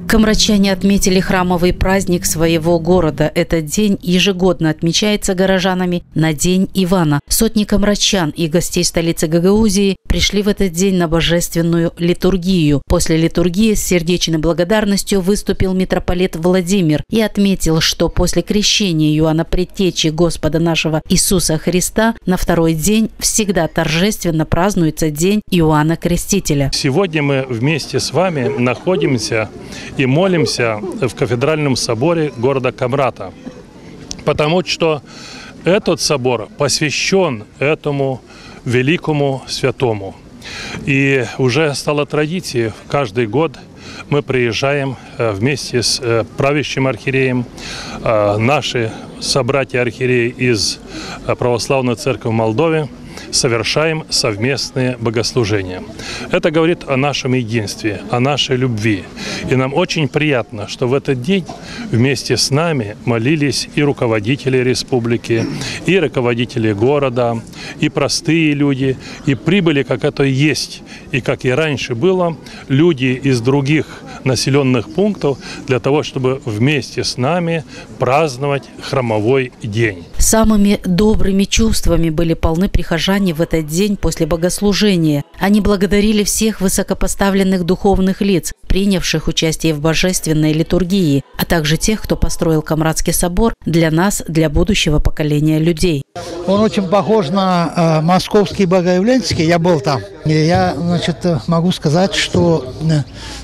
Камрадчане отметили храмовый праздник своего города. Этот день ежегодно отмечается горожанами на День Ивана. Сотни камрадчан и гостей столицы Гагаузии пришли в этот день на божественную литургию. После литургии с сердечной благодарностью выступил митрополит Владимир и отметил, что после крещения Иоанна Предтечи Господа нашего Иисуса Христа на второй день всегда торжественно празднуется День Иоанна Крестителя. Сегодня мы вместе с вами находимся и молимся в кафедральном соборе города Камрата, потому что этот собор посвящен этому великому святому. И уже стало традицией, каждый год мы приезжаем вместе с правящим архиереем, наши собратья-архиереи из Православной Церкви в Молдове, совершаем совместные богослужения. Это говорит о нашем единстве, о нашей любви. И нам очень приятно, что в этот день вместе с нами молились и руководители республики, и руководители города, и простые люди, и прибыли, как это и есть, и как и раньше было, люди из других населенных пунктов для того, чтобы вместе с нами праздновать храмовой день. Самыми добрыми чувствами были полны прихожане в этот день после богослужения. Они благодарили всех высокопоставленных духовных лиц, принявших участие в божественной литургии, а также тех, кто построил Камрадский собор для нас, для будущего поколения людей. Он очень похож на московский Богоявленский, я был там. И я, могу сказать, что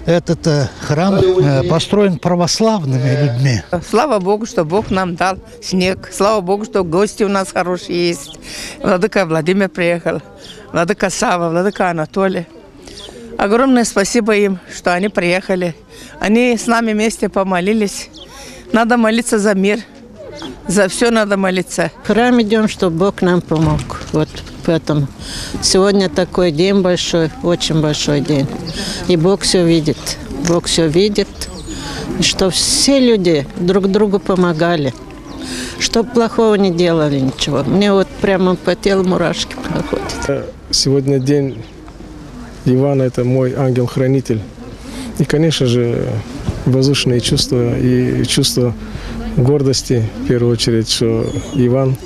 этот храм построен православными людьми. Слава Богу, что Бог нам дал снег. Слава Богу, что гости у нас хорошие есть. Владыка Владимир приехал, владыка Сава, владыка Анатолий. Огромное спасибо им, что они приехали. Они с нами вместе помолились. Надо молиться за мир. За все надо молиться. В храм идем, чтобы Бог нам помог. Вот поэтому сегодня такой день большой, очень большой день. И Бог все видит. Бог все видит. И что все люди друг другу помогали. Чтоб плохого не делали ничего. Мне вот прямо по телу мурашки проходят. Сегодня день Ивана, это мой ангел-хранитель. И, конечно же, возвышенные чувства и чувство гордости, в первую очередь, что Иван,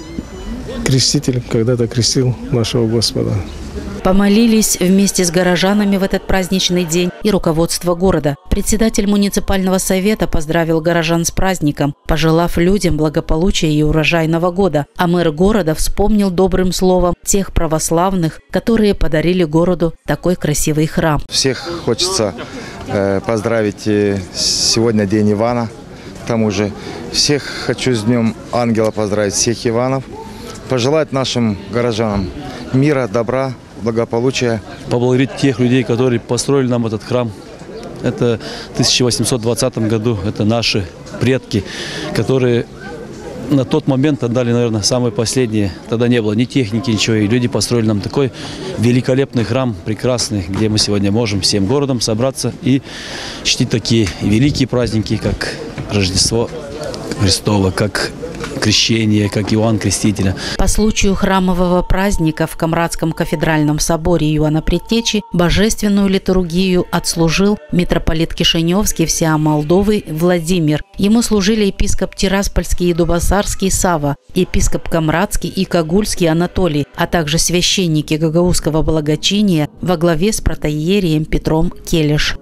креститель, когда-то крестил нашего Господа. Помолились вместе с горожанами в этот праздничный день и руководство города. Председатель муниципального совета поздравил горожан с праздником, пожелав людям благополучия и урожайного года. А мэр города вспомнил добрым словом тех православных, которые подарили городу такой красивый храм. Всех хочется поздравить сегодня День Ивана. К тому же всех хочу с Днем Ангела поздравить, всех Иванов. Пожелать нашим горожанам мира, добра, благополучия. Поблагодарить тех людей, которые построили нам этот храм. Это в 1820 году, это наши предки, которые на тот момент отдали, наверное, самые последние. Тогда не было ни техники, ничего. И люди построили нам такой великолепный храм, прекрасный, где мы сегодня можем всем городом собраться и чтить такие великие праздники, как Рождество Христово, как крещение, как Иоанн Крестителя. По случаю храмового праздника в Камрадском кафедральном соборе Иоанна Предтечи божественную литургию отслужил митрополит Кишиневский всея Молдовы Владимир. Ему служили епископ Тираспольский и Дубасарский Сава, епископ Камрадский и Кагульский Анатолий, а также священники гагаузского благочиния во главе с протоиереем Петром Келеш.